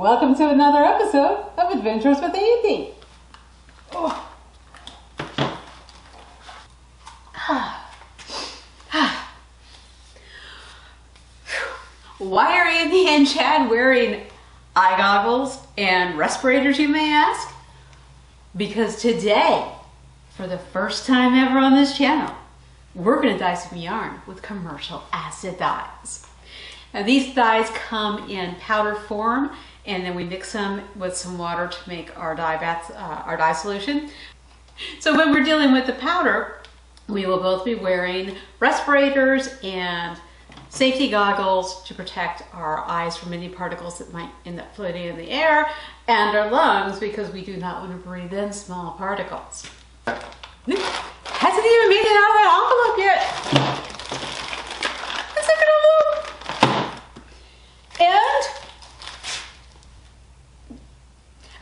Welcome to another episode of Adventures with Andy. Oh. Why are Andy and Chad wearing eye goggles and respirators, you may ask? Because today, for the first time ever on this channel, we're going to dye some yarn with commercial acid dyes. Now these dyes come in powder form, and then we mix them with some water to make our dye solution. So when we're dealing with the powder, we will both be wearing respirators and safety goggles to protect our eyes from any particles that might end up floating in the air, and our lungs because we do not want to breathe in small particles. Hasn't even made it out of that envelope yet. The second envelope. And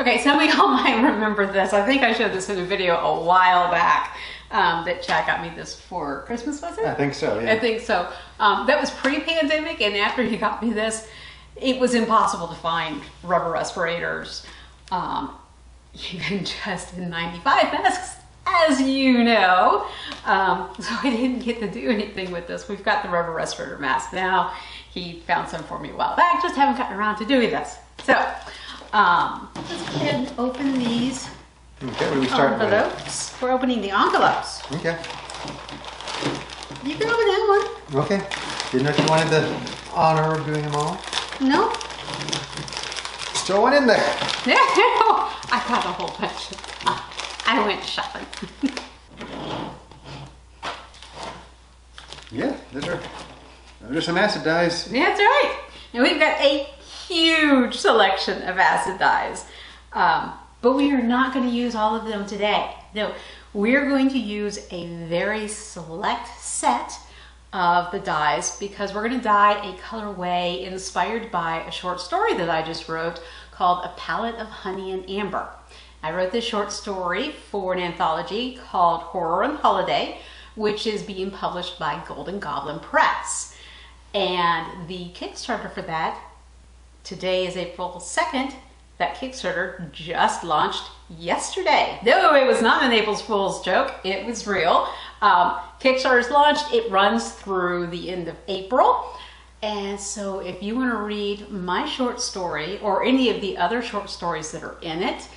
okay, some of y'all might remember this. I think I showed this in a video a while back. That Chad got me this for Christmas, was it? I think so, yeah. I think so. That was pre-pandemic, and after he got me this, it was impossible to find rubber respirators, even just in 95 masks, as you know. So I didn't get to do anything with this. We've got the rubber respirator mask now. He found some for me a while back, just haven't gotten around to doing this. So let's go ahead and open these. Okay, what do we start with? We're opening the envelopes. Okay. You can open that one. Okay. Didn't know if you wanted the honor of doing them all. No. Still one in there. I got a whole bunch. I went shopping. Yeah, those are some acid dyes. That's right. And we've got a huge selection of acid dyes. But we are not going to use all of them today. No, we're going to use a very select set of the dyes because we're going to dye a colorway inspired by a short story that I just wrote called A Palette of Honey and Amber. I wrote this short story for an anthology called Horror and Holiday, which is being published by Golden Goblin Press. And the Kickstarter for that, today is April 2nd, that Kickstarter just launched yesterday. No, it was not an April Fool's joke. It was real. Kickstarter's launched. It runs through the end of April. And so if you want to read my short story or any of the other short stories that are in it,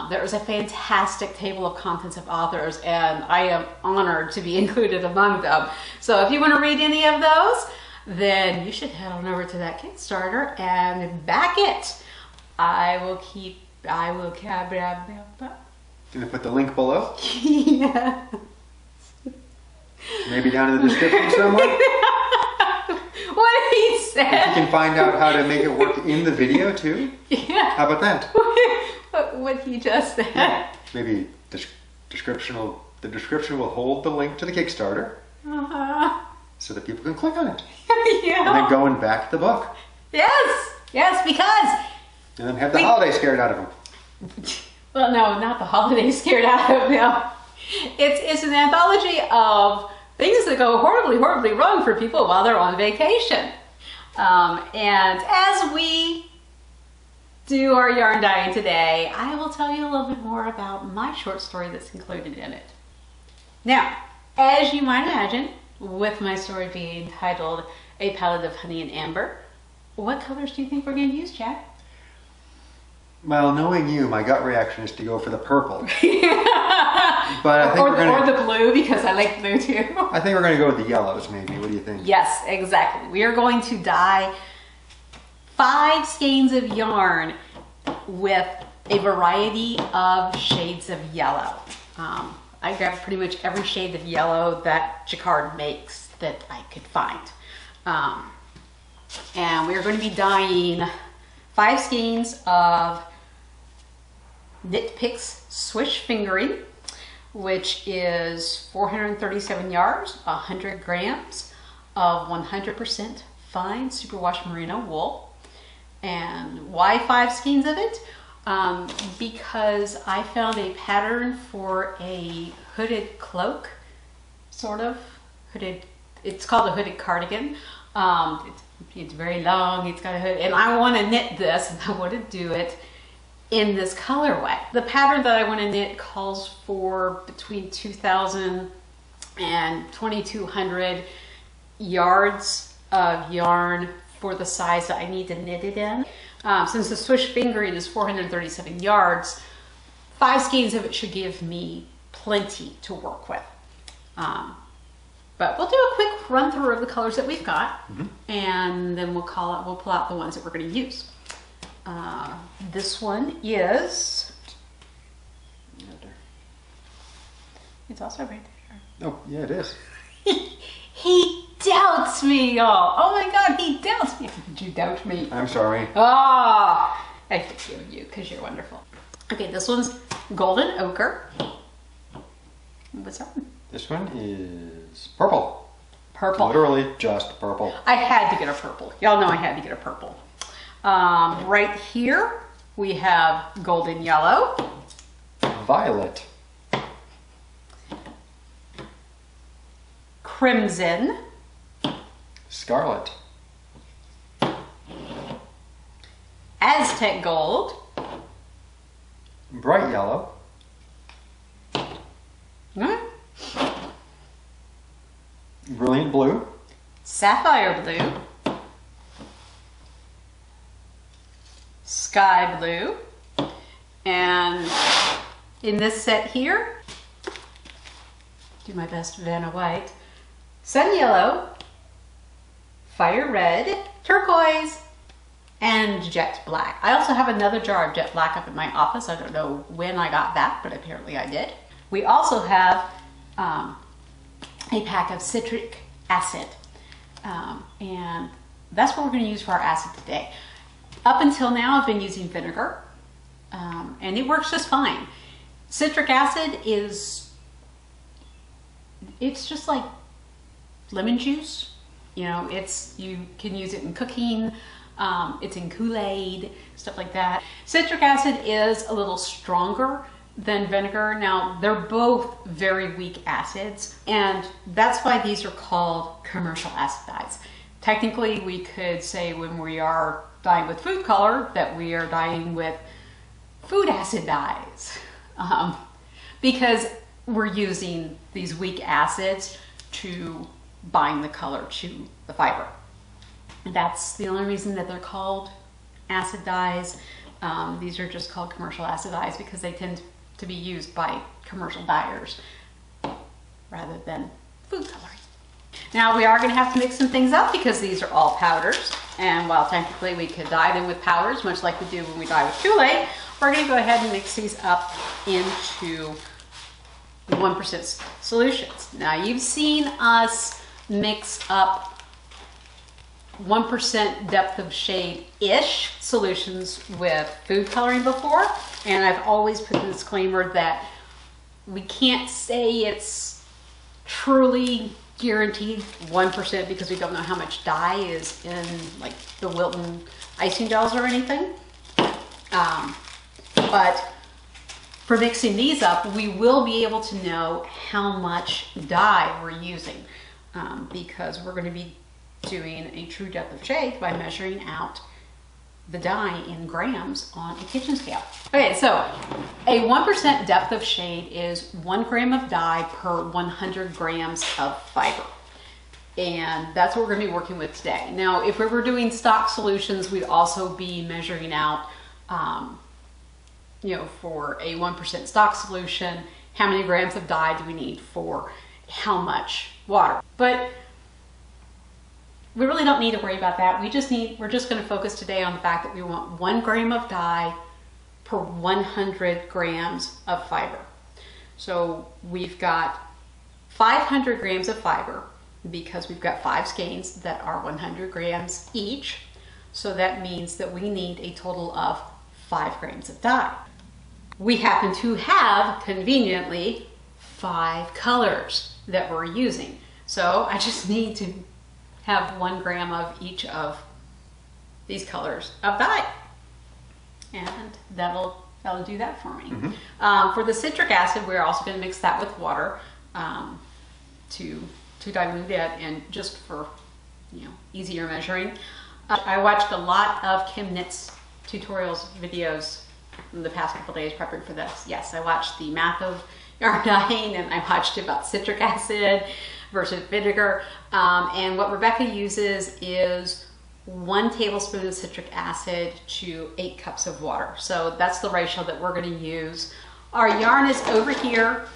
there is a fantastic table of contents of authors, and I am honored to be included among them. So if you want to read any of those, then you should head on over to that Kickstarter and back it. Gonna put the link below? Yeah. Maybe down in the description somewhere? What he said. If you can find out how to make it work in the video too? Yeah. How about that? What he just said. Yeah. Maybe the description will hold the link to the Kickstarter. So that people can click on it. Yeah. And then go and back the book. Yes. Yes, because and then have the holiday scared out of them. Well, no, not the holiday scared out of them. It's an anthology of things that go horribly, horribly wrong for people while they're on vacation. And as we do our yarn dyeing today, I will tell you a little bit more about my short story that's included in it. Now, as you might imagine, with my story being titled A Palette of Honey and Amber, what colors do you think we're going to use, Chad? Well, knowing you, my gut reaction is to go for the purple. But I think or the blue, because I like blue too. I think we're going to go with the yellows, maybe. What do you think? Yes, exactly. We are going to dye 5 skeins of yarn with a variety of shades of yellow. I grabbed pretty much every shade of yellow that Jacquard makes that I could find. And we're going to be dyeing 5 skeins of Knit Picks Swish Fingering, which is 437 yards, 100 grams of 100% fine superwash merino wool. And why 5 skeins of it? Because I found a pattern for a hooded cloak, sort of hooded. It's called a hooded cardigan. It's very long, it's got a hood, and I want to knit this, and I want to do it in this colorway. The pattern that I want to knit calls for between 2,000 and 2,200 yards of yarn for the size that I need to knit it in. Since the swish fingering is 437 yards, 5 skeins of it should give me plenty to work with. But we'll do a quick run through of the colors that we've got, and then we'll pull out the ones that we're going to use. This one is, it's also right there. Oh, yeah, it is. He doubts me, y'all. Oh my God, he doubts me. Did you doubt me? I'm sorry. Ah, I forgive you because you're wonderful. Okay, this one's Golden Ochre. What's that one? This one is purple. Purple. Literally just purple. I had to get a purple. Y'all know I had to get a purple. Right here, we have Golden Yellow. Violet. Crimson. Scarlet. Aztec Gold. Bright Yellow. Brilliant Blue. Sapphire Blue. Sky Blue. And in this set here, do my best Vanna White, Sun Yellow, Fire Red, Turquoise, and Jet Black. I also have another jar of Jet Black up in my office. I don't know when I got that, but apparently I did. We also have a pack of citric acid, and that's what we're going to use for our acid today. Up until now, I've been using vinegar, and it works just fine. Citric acid it's just like lemon juice. You know, you can use it in cooking, it's in Kool-Aid, stuff like that. Citric acid is a little stronger than vinegar. Now, they're both very weak acids, and that's why these are called commercial acid dyes. Technically, we could say when we are dyeing with food color that we are dyeing with food acid dyes, because we're using these weak acids to bind the color to the fiber. And that's the only reason that they're called acid dyes. These are just called commercial acid dyes because they tend to be used by commercial dyers rather than food coloring. Now we are going to have to mix some things up because these are all powders, and while technically we could dye them with powders much like we do when we dye with Kool-Aid, we're going to go ahead and mix these up into 1% solutions. Now you've seen us mix up 1% depth of shade-ish solutions with food coloring before, and I've always put the disclaimer that we can't say it's truly guaranteed 1% because we don't know how much dye is in like the Wilton icing gels or anything. But for mixing these up, we will be able to know how much dye we're using because we're going to be doing a true depth of shade by measuring out the dye in grams on a kitchen scale. Okay, so a 1% depth of shade is 1 gram of dye per 100 grams of fiber. And that's what we're going to be working with today. Now, if we were doing stock solutions, we'd also be measuring out, you know, for a 1% stock solution, how many grams of dye do we need for how much water. But we really don't need to worry about that. We're just going to focus today on the fact that we want 1 gram of dye per 100 grams of fiber. So we've got 500 grams of fiber because we've got 5 skeins that are 100 grams each. So that means that we need a total of 5 grams of dye. We happen to have, conveniently, 5 colors that we're using. So I just need to have 1 gram of each of these colors of dye, and that'll do that for me. For the citric acid, we're also going to mix that with water to dilute it, and just for easier measuring. I watched a lot of Kim Knit's tutorials videos in the past couple days prepping for this. Yes, I watched the math of yarn dyeing, and I watched about citric acid versus vinegar. And what Rebecca uses is 1 tablespoon of citric acid to 8 cups of water. So that's the ratio that we're going to use. Our yarn is over here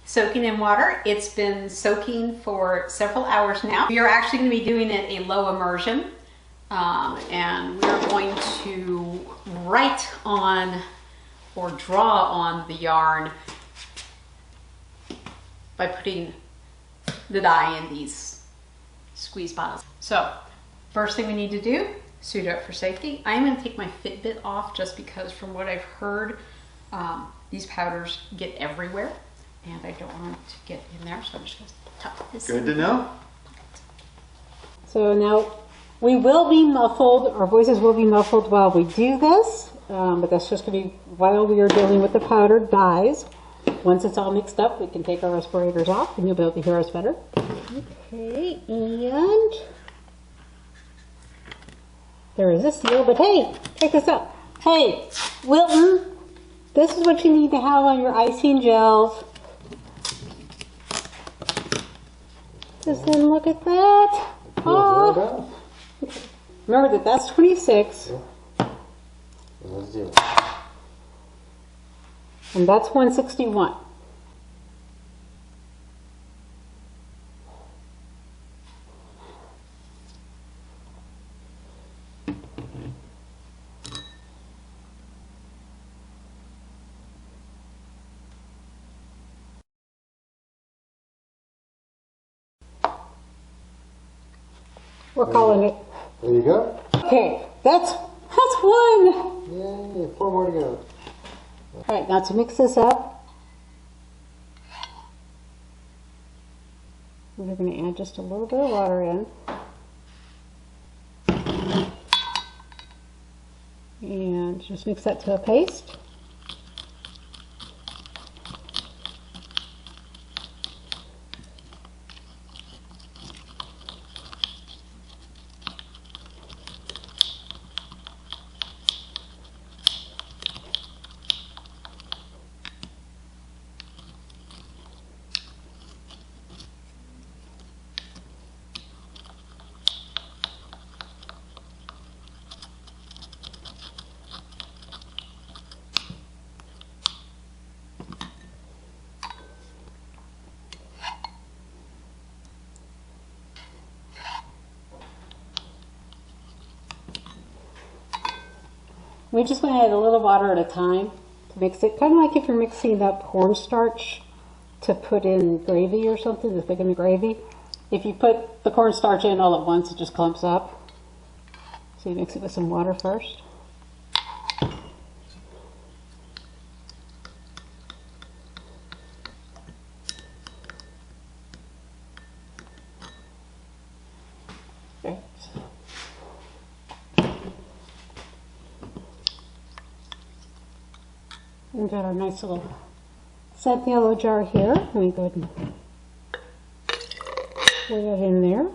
soaking in water. It's been soaking for several hours now. We are actually going to be doing it a low immersion. And we're going to write on or draw on the yarn by putting the dye in these squeeze bottles. So first thing we need to do, suit up for safety. I'm going to take my Fitbit off just because from what I've heard, these powders get everywhere and I don't want them to get in there. So I'm just going to tuck this in. Good to know. So now we will be muffled, our voices will be muffled while we do this, but that's just going to be while we are dealing with the powdered dyes. Once it's all mixed up, we can take our respirators off and you'll be able to hear us better. Okay, and there is a seal, but hey, check this out. Hey, Wilton, this is what you need to have on your icing gels. Just then look at that. Oh. Remember that's 26. Let's do it. And that's 161. We're calling it. There you go. Okay, that's 1. Yay, 4 more to go. All right, now to mix this up, we're going to add just a little bit of water in. And just mix that to a paste. We just want to add a little water at a time to mix it, kind of like if you're mixing up cornstarch to put in gravy or something, to thicken the gravy. If you put the cornstarch in all at once, it just clumps up. So you mix it with some water first. Okay. We've got our nice little scent yellow jar here. Let me go ahead and pour that in there.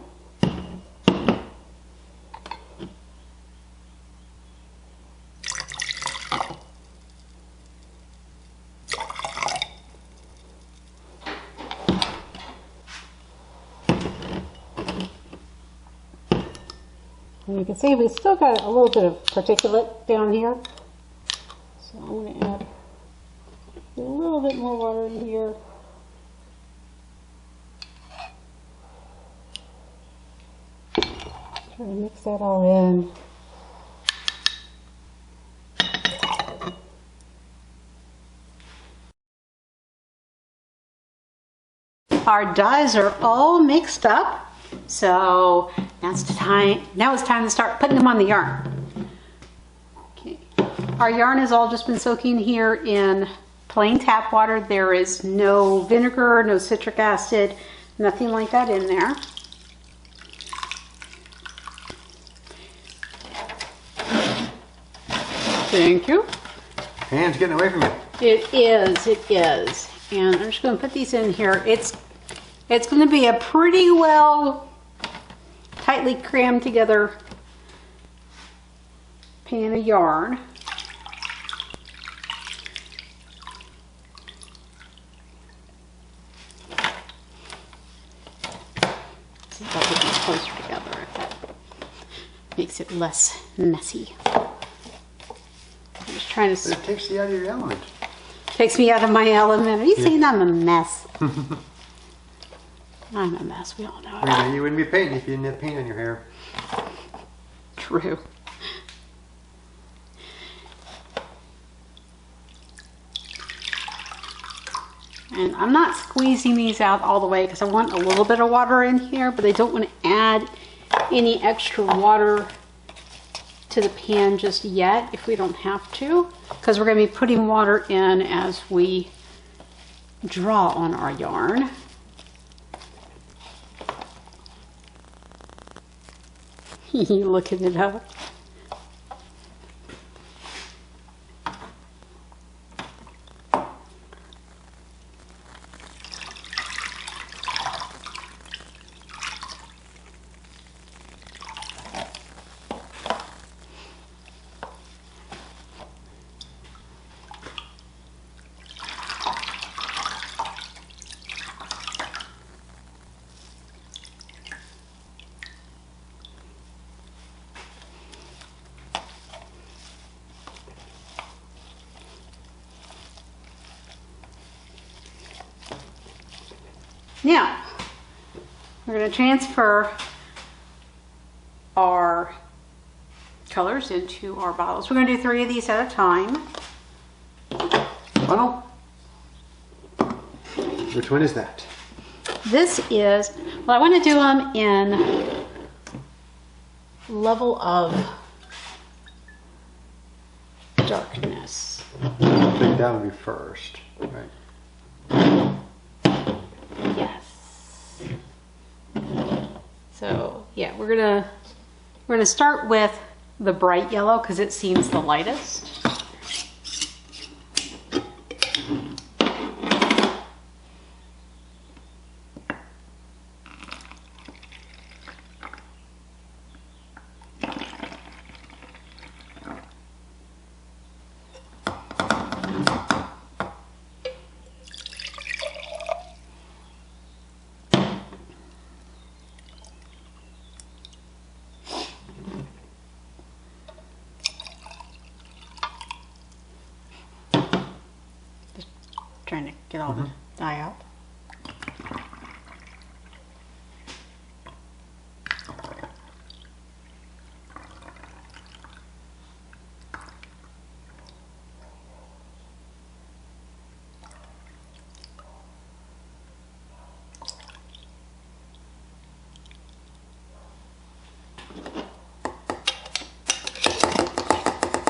And you can see we've still got a little bit of particulate down here. So I'm going to add a little bit more water in here. Try to mix that all in. Our dyes are all mixed up, so now it's time to start putting them on the yarn. Okay. Our yarn has all just been soaking here in plain tap water. There is no vinegar, no citric acid, nothing like that in there. Thank you. Hands getting away from you. It is. And I'm just going to put these in here. It's going to be a pretty well tightly crammed together pan of yarn. See if I put these closer together. That makes it less messy. I'm just trying to. But it takes you out of your element. Takes me out of my element. Are you saying I'm a mess? I'm a mess. We all know it. Well, you wouldn't be painting if you didn't have paint on your hair. True. And I'm not squeezing these out all the way because I want a little bit of water in here, but I don't want to add any extra water to the pan just yet if we don't have to, because we're going to be putting water in as we draw on our yarn. You looking it up? Now, we're going to transfer our colors into our bottles. We're going to do 3 of these at a time. Funnel? Which one is that? This is, well, I want to do them in level of darkness. I think that would be first, right? Yes. So yeah, we're gonna start with the bright yellow because it seems the lightest. Trying to get all the dye out.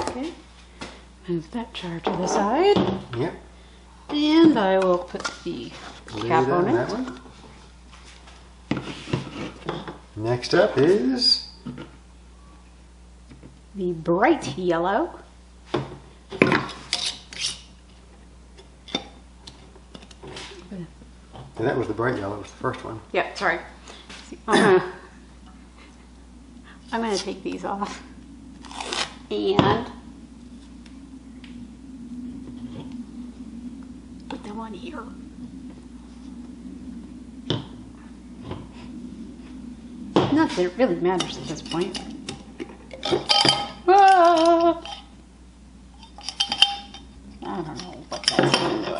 Okay, move that jar to the side. Yep. And I will put the cap on it. That one. Next up is The bright yellow. and that was the bright yellow, was the first one. Yep, sorry. I'm gonna take these off. And put them on here. Not that it really matters at this point. Ah! I don't know what that's going to do.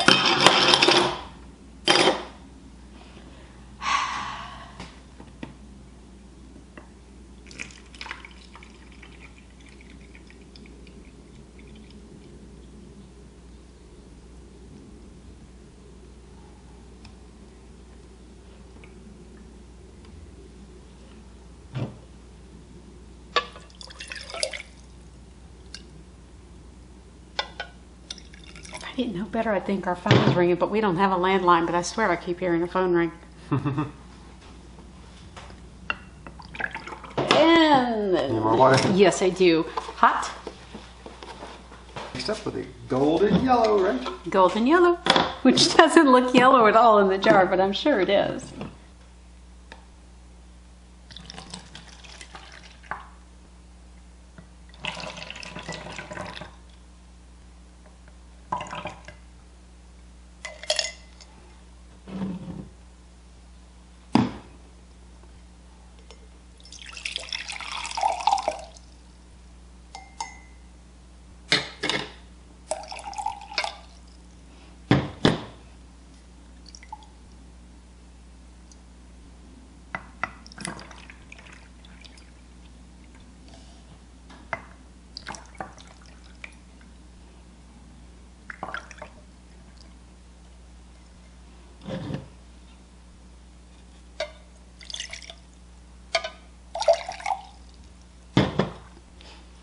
I didn't know better. I think our phone is ringing, but we don't have a landline, but I swear I keep hearing a phone ring. And Need more water? yes, I do. Hot, Next up with the golden yellow, right? golden yellow, which doesn't look yellow at all in the jar, but I'm sure it is.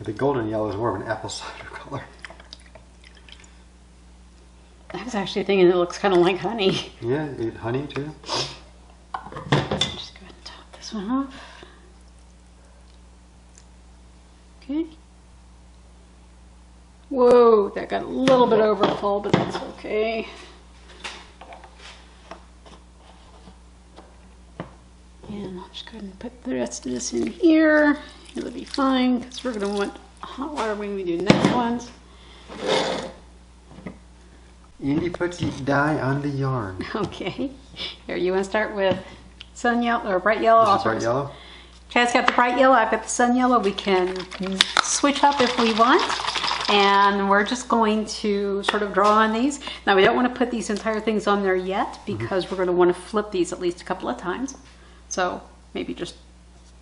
The golden yellow is more of an apple cider color. I was actually thinking it looks kind of like honey. Yeah, honey too. Just go ahead and top this one off. Okay. Whoa, that got a little bit overfull, but that's okay. And I'll just go ahead and put the rest of this in here. It'll be fine because we're going to want hot water when we do next ones. Andy puts the dye on the yarn. Okay. Here, you want to start with sun yellow or bright yellow? This is bright yellow. Chad's got the bright yellow. I've got the sun yellow. We can switch up if we want. And we're just going to sort of draw on these. Now, we don't want to put these entire things on there yet because we're going to want to flip these at least a couple of times. So maybe just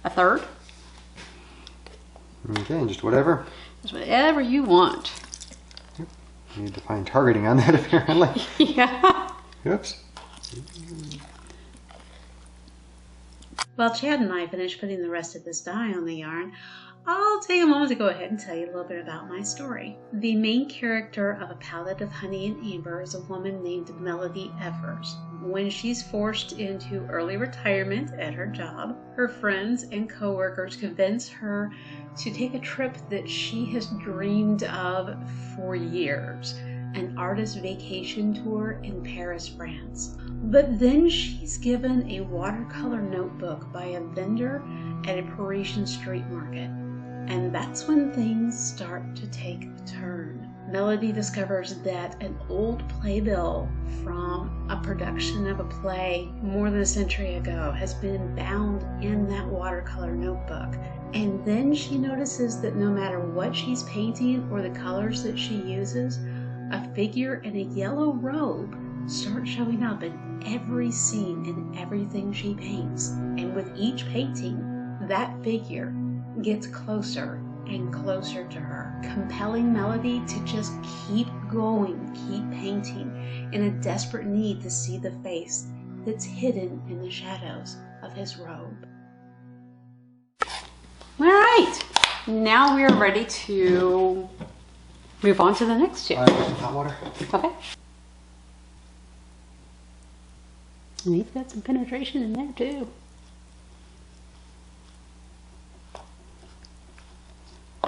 a third. Okay, just whatever. Just whatever you want. Yep. You need to find targeting on that apparently. Yeah. Oops. While Chad and I finish putting the rest of this dye on the yarn, I'll take a moment to go ahead and tell you a little bit about my story. The main character of A Palette of Honey and Amber is a woman named Melody Evers. When she's forced into early retirement at her job, her friends and coworkers convince her to take a trip that she has dreamed of for years, an artist vacation tour in Paris, France. But then she's given a watercolor notebook by a vendor at a Parisian street market. And that's when things start to take a turn. Melody discovers that an old playbill from a production of a play more than a century ago has been bound in that watercolor notebook. And then she notices that no matter what she's painting or the colors that she uses, a figure in a yellow robe starts showing up in every scene and everything she paints. And with each painting, that figure gets closer and closer to her, compelling Melody to just keep going, keep painting, in a desperate need to see the face that's hidden in the shadows of his robe. All right. Now we are ready to move on to the next two. Some hot water. Okay. And he's got some penetration in there too.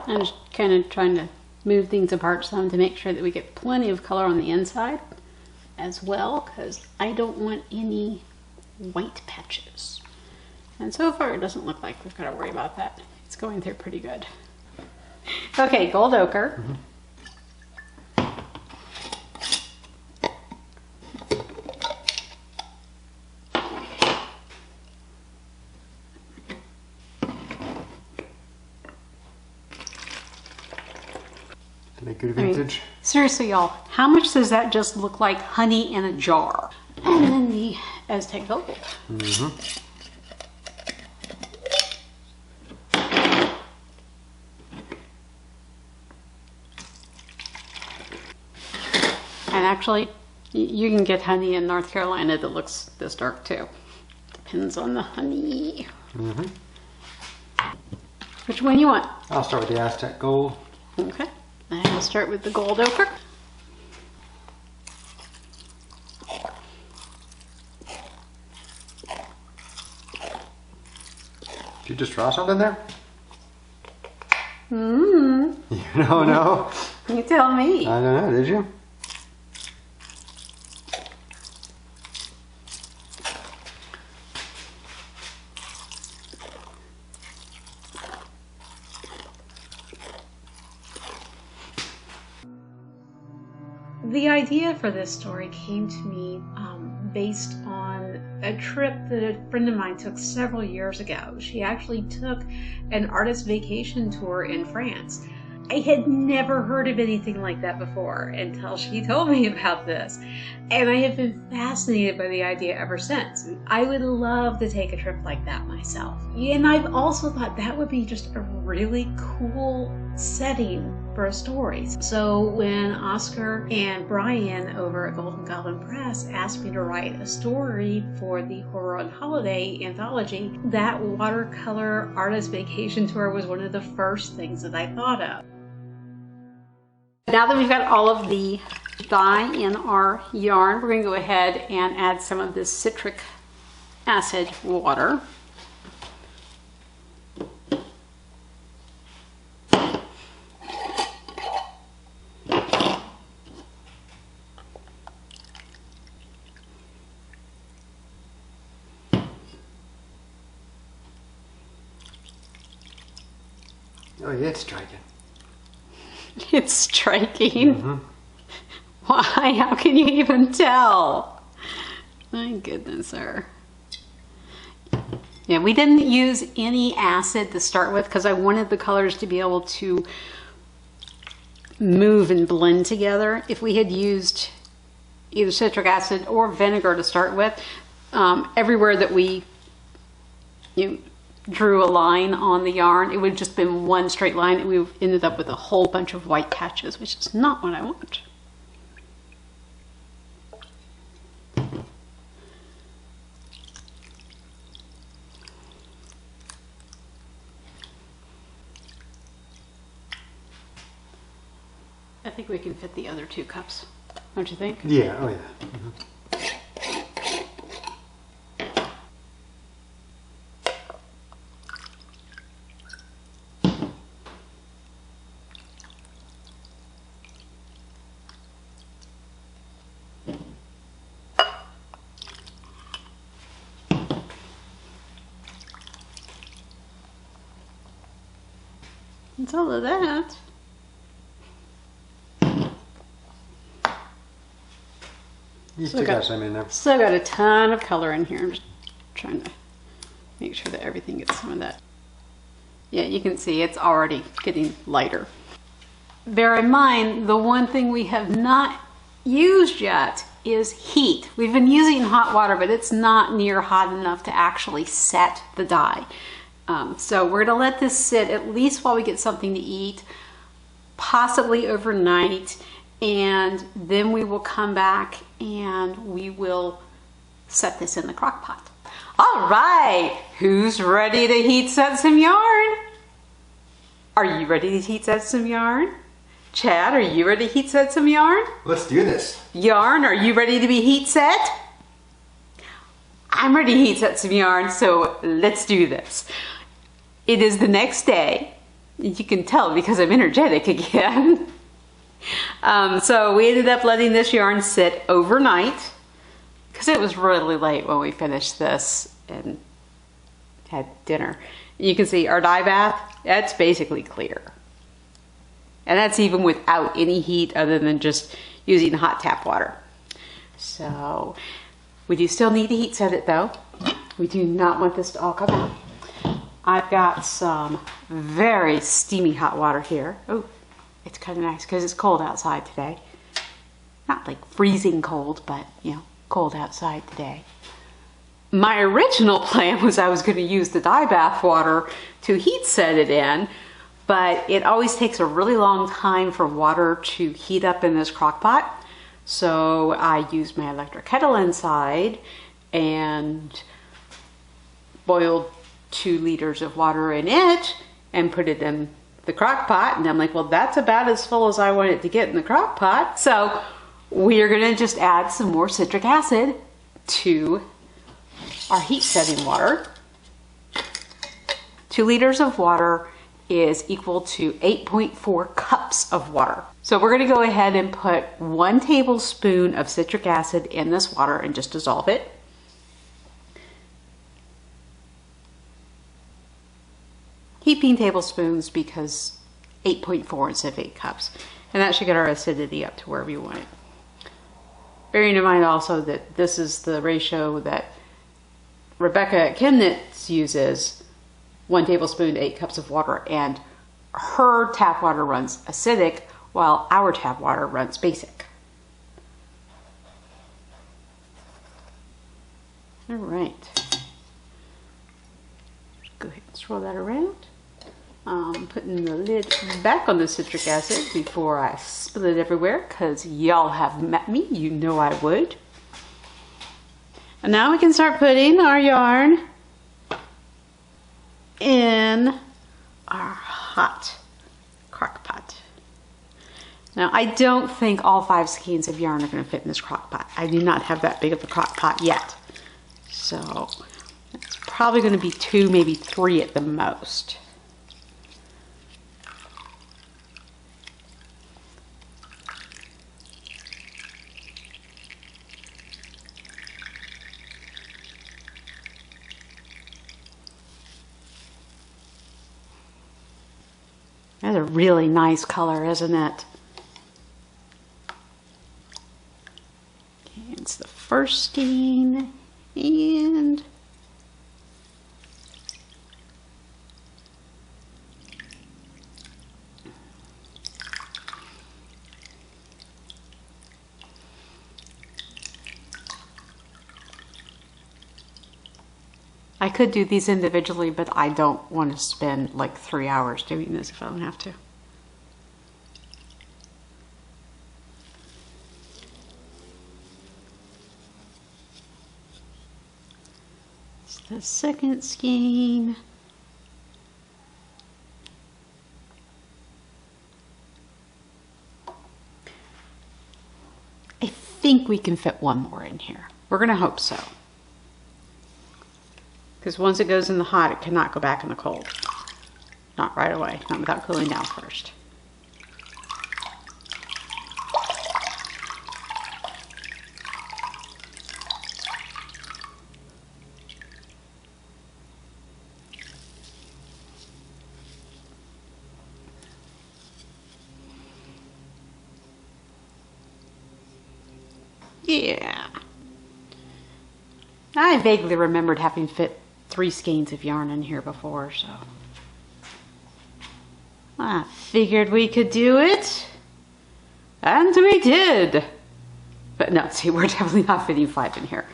I'm just kind of trying to move things apart some to make sure that we get plenty of color on the inside as well, because I don't want any white patches. And so far it doesn't look like we've got to worry about that. It's going through pretty good. Okay, gold ochre. Make good vintage. Seriously, y'all, how much does that just look like honey in a jar? And then the Aztec Gold. And actually, you can get honey in North Carolina that looks this dark too. Depends on the honey. Which one you want? I'll start with the Aztec Gold. Okay. And we'll start with the gold ochre. Did you just draw something there? You You don't know? You tell me. I don't know, did you? The idea for this story came to me based on a trip that a friend of mine took several years ago. She actually took an artist vacation tour in France. I had never heard of anything like that before until she told me about this. And I have been fascinated by the idea ever since. I would love to take a trip like that myself. And I've also thought that would be just a really cool setting for a story. So when Oscar and Brian over at Golden Goblin Press asked me to write a story for the Horror on Holiday anthology, that watercolor artist vacation tour was one of the first things that I thought of. Now that we've got all of the dye in our yarn, we're going to go ahead and add some of this citric acid water. Oh yeah, it's striking. It's striking. Mm-hmm. Why? How can you even tell? My goodness, sir. Yeah, we didn't use any acid to start with because I wanted the colors to be able to move and blend together. If we had used either citric acid or vinegar to start with, everywhere that we drew a line on the yarn, it would have just been one straight line and we ended up with a whole bunch of white patches, which is not what I want. I think we can fit the other 2 cups, don't you think? Yeah, oh yeah. Mm-hmm. It's all of that. You still got some in there. Still got a ton of color in here. I'm just trying to make sure that everything gets some of that. Yeah, you can see it's already getting lighter. Bear in mind, the one thing we have not used yet is heat. We've been using hot water, but it's not near hot enough to actually set the dye. So we're gonna let this sit at least while we get something to eat, possibly overnight, and then we will come back and we will set this in the crock pot. All right, who's ready to heat set some yarn? Are you ready to heat set some yarn? Chad, are you ready to heat set some yarn? Let's do this. Yarn, are you ready to be heat set? I'm ready to heat set some yarn, so let's do this. It is the next day. You can tell because I'm energetic again. So we ended up letting this yarn sit overnight because it was really late when we finished this and had dinner. You can see our dye bath, that's basically clear. And that's even without any heat other than just using hot tap water. So we do still need to heat set it though. We do not want this to all come out. I've got some very steamy hot water here. Oh, it's kind of nice because it's cold outside today. Not like freezing cold, but you know, cold outside today. My original plan was I was going to use the dye bath water to heat set it in, but it always takes a really long time for water to heat up in this crock pot. So I used my electric kettle inside and boiled 2 liters of water in it and put it in the crock pot. And I'm like, well, that's about as full as I want it to get in the crock pot. So we are going to just add some more citric acid to our heat setting water. 2 liters of water is equal to 8.4 cups of water. So we're going to go ahead and put 1 tablespoon of citric acid in this water and just dissolve it. Heaping tablespoons because 8.4 instead of 8 cups. And that should get our acidity up to where we want it. Bearing in mind also that this is the ratio that Rebecca at Chemnitz uses, 1 tablespoon to 8 cups of water, and her tap water runs acidic while our tap water runs basic. All right. Go ahead and swirl that around. Putting the lid back on the citric acid before I spill it everywhere, because y'all have met me, you know I would. And now we can start putting our yarn in our hot crock pot. Now I don't think all 5 skeins of yarn are going to fit in this crock pot. I do not have that big of a crock pot yet. So it's probably going to be 2, maybe 3 at the most. That's a really nice color, isn't it? Okay, it's the first skein, and I could do these individually, but I don't want to spend like 3 hours doing this if I don't have to. It's the second skein. I think we can fit 1 more in here. We're going to hope so. Because once it goes in the hot, it cannot go back in the cold. Not right away, not without cooling down first. Yeah. I vaguely remembered having fit 3 skeins of yarn in here before, so I figured we could do it, and we did. But no, see, we're definitely not fitting 5 in here.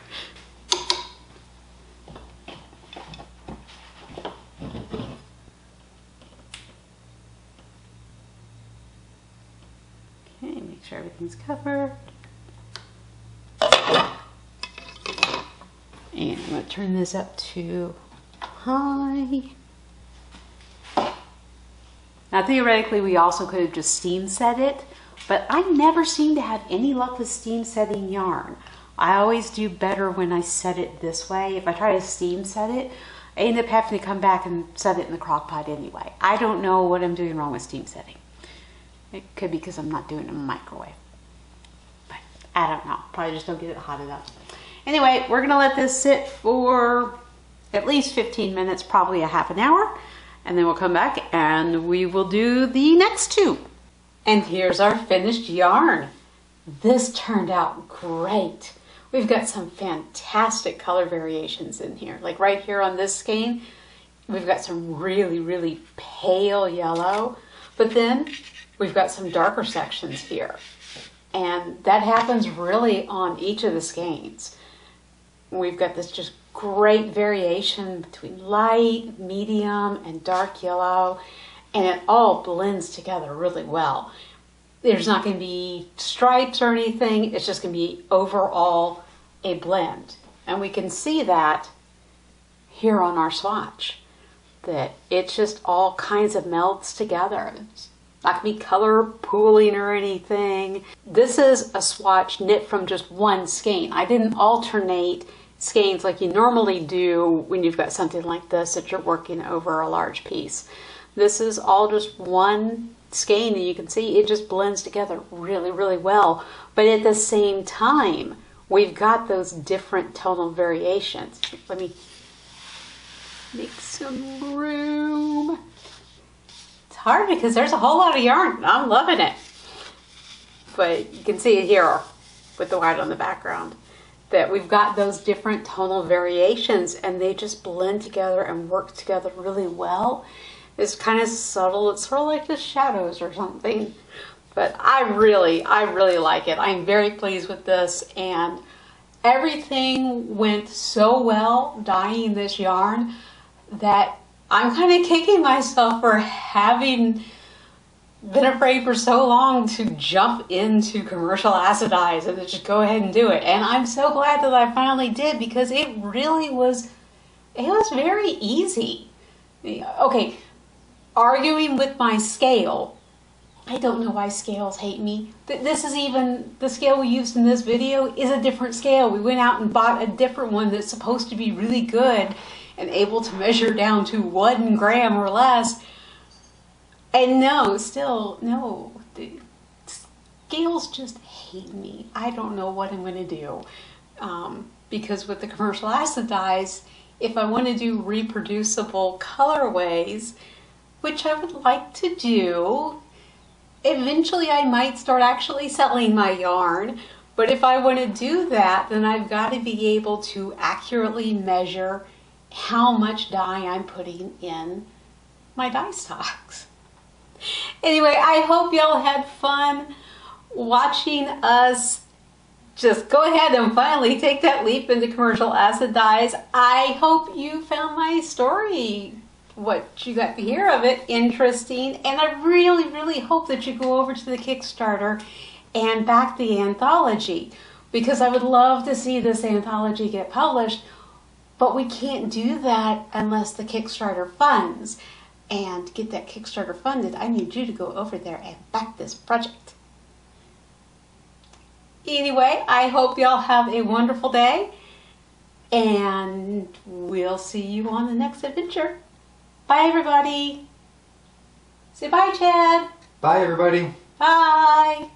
Okay, make sure everything's covered. And I'm going to turn this up to high. Now theoretically we also could have just steam set it, but I never seem to have any luck with steam setting yarn. I always do better when I set it this way. If I try to steam set it, I end up having to come back and set it in the crock pot anyway. I don't know what I'm doing wrong with steam setting. It could be because I'm not doing it in a microwave. But I don't know. Probably just don't get it hot enough. Anyway, we're going to let this sit for at least 15 minutes, probably a half an hour, and then we'll come back and we will do the next 2. And here's our finished yarn. This turned out great. We've got some fantastic color variations in here. Like right here on this skein, we've got some really, really pale yellow, but then we've got some darker sections here. And that happens really on each of the skeins. We've got this just great variation between light, medium, and dark yellow, and it all blends together really well. There's not going to be stripes or anything, it's just going to be overall a blend. And we can see that here on our swatch, that it just all kinds of melts together. It's not going to be color pooling or anything. This is a swatch knit from just 1 skein. I didn't alternate skeins like you normally do when you've got something like this that you're working over a large piece. This is all just 1 skein, and you can see it just blends together really, really well. But at the same time, we've got those different tonal variations. Let me make some room. It's hard because there's a whole lot of yarn. I'm loving it. But you can see it here with the white on the background, that we've got those different tonal variations and they just blend together and work together really well. It's kind of subtle. It's sort of like the shadows or something. But I really like it. I'm very pleased with this, and everything went so well dyeing this yarn that I'm kind of kicking myself for having been afraid for so long to jump into commercial acid dyes and to just go ahead and do it. And I'm so glad that I finally did, because it really was, it was very easy. Okay, arguing with my scale, I don't know why scales hate me. This is even, the scale we used in this video is a different scale. We went out and bought a different one that's supposed to be really good and able to measure down to 1 gram or less. And no, still, no, the scales just hate me. I don't know what I'm going to do. Because with the commercial acid dyes, if I want to do reproducible colorways, which I would like to do, eventually I might start actually selling my yarn. But if I want to do that, then I've got to be able to accurately measure how much dye I'm putting in my dye stocks. Anyway, I hope y'all had fun watching us just go ahead and finally take that leap into commercial acid dyes. I hope you found my story, what you got to hear of it, interesting. And I really, really hope that you go over to the Kickstarter and back the anthology, because I would love to see this anthology get published, but we can't do that unless the Kickstarter funds. And to get that Kickstarter funded, I need you to go over there and back this project. Anyway, I hope y'all have a wonderful day, and we'll see you on the next adventure. Bye, everybody. Say bye, Chad. Bye, everybody. Bye.